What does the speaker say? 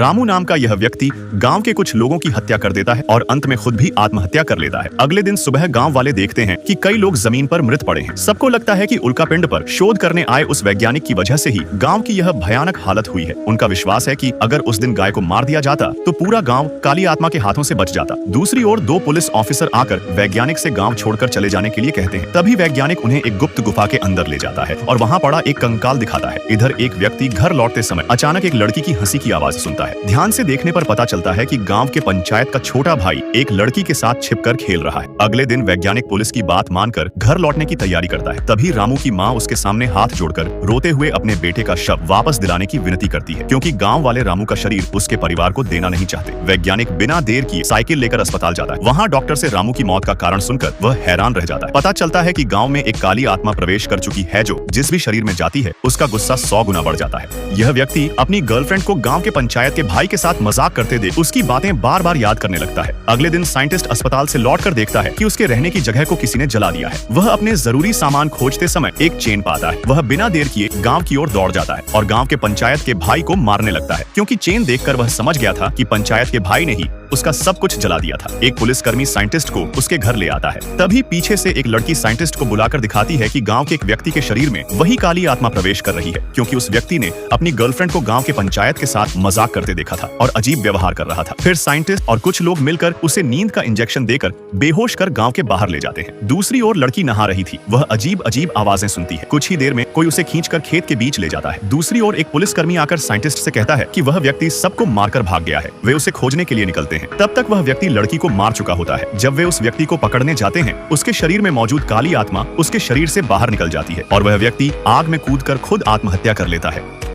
रामू नाम का यह व्यक्ति गांव के कुछ लोगों की हत्या कर देता है और अंत में खुद भी आत्महत्या कर लेता है। अगले दिन सुबह गांव वाले देखते हैं कि कई लोग जमीन पर मृत पड़े हैं। सबको लगता है कि उल्कापिंड पर शोध करने आए उस वैज्ञानिक की वजह से ही गांव की यह भयानक हालत हुई है। उनका विश्वास है कि अगर उस दिन गाय को मार दिया जाता तो पूरा गांव काली आत्मा के हाथों से बच जाता। दूसरी ओर दो पुलिस ऑफिसर आकर वैज्ञानिक से गांव छोड़कर चले जाने के लिए कहते हैं। तभी वैज्ञानिक उन्हें एक गुप्त गुफा के अंदर ले जाता है और वहां पड़ा एक कंकाल दिखाता है। इधर एक व्यक्ति घर लौटते समय अचानक एक लड़की की हंसी की आवाज सुनता है। ध्यान से देखने पर पता चलता है कि गांव के पंचायत का छोटा भाई एक लड़की के साथ छिपकर खेल रहा है। अगले दिन वैज्ञानिक पुलिस की बात मानकर घर लौटने की तैयारी करता है। तभी रामू की माँ उसके सामने हाथ जोड़कर रोते हुए अपने बेटे का शव वापस दिलाने की विनती करती है, क्योंकि गांव वाले रामू का शरीर उसके परिवार को देना नहीं चाहते। वैज्ञानिक बिना देर किए साइकिल लेकर अस्पताल जाता है। वहाँ डॉक्टर से रामू की मौत का कारण सुनकर वह हैरान रह जाता है। पता चलता है कि गांव में एक काली आत्मा प्रवेश कर चुकी है, जो जिस भी शरीर में जाती है उसका गुस्सा 100 गुना बढ़ जाता है। यह व्यक्ति अपनी गर्लफ्रेंड को गांव के पंचायत के भाई के साथ मजाक करते देख उसकी बातें बार बार याद करने लगता है। अगले दिन साइंटिस्ट अस्पताल से लौटकर देखता है कि उसके रहने की जगह को किसी ने जला दिया है। वह अपने जरूरी सामान खोजते समय एक चेन पाता है। वह बिना देर किए गांव की ओर दौड़ जाता है और गांव के पंचायत के भाई को मारने लगता है, क्योंकि चेन देखकर वह समझ गया था कि पंचायत के भाई ने ही उसका सब कुछ जला दिया था। एक पुलिसकर्मी साइंटिस्ट को उसके घर ले आता है। तभी पीछे से एक लड़की साइंटिस्ट को बुलाकर दिखाती है कि गांव के एक व्यक्ति के शरीर में वही काली आत्मा प्रवेश कर रही है, क्योंकि उस व्यक्ति ने अपनी गर्लफ्रेंड को गांव के पंचायत के साथ मजाक करते देखा था और अजीब व्यवहार कर रहा था। फिर साइंटिस्ट और कुछ लोग मिलकर उसे नींद का इंजेक्शन देकर बेहोश कर गांव के बाहर ले जाते हैं। दूसरी ओर लड़की नहा रही थी। वह अजीब अजीब आवाजें सुनती है। कुछ ही देर में कोई उसे खींचकर खेत के बीच ले जाता है। दूसरी ओर एक पुलिसकर्मी आकर साइंटिस्ट से कहता है कि वह व्यक्ति सबको मारकर भाग गया है। वे उसे खोजने के लिए निकलते हैं। तब तक वह व्यक्ति लड़की को मार चुका होता है। जब वे उस व्यक्ति को पकड़ने जाते हैं, उसके शरीर में मौजूद काली आत्मा उसके शरीर से बाहर निकल जाती है और वह व्यक्ति आग में कूदकर खुद आत्महत्या कर लेता है।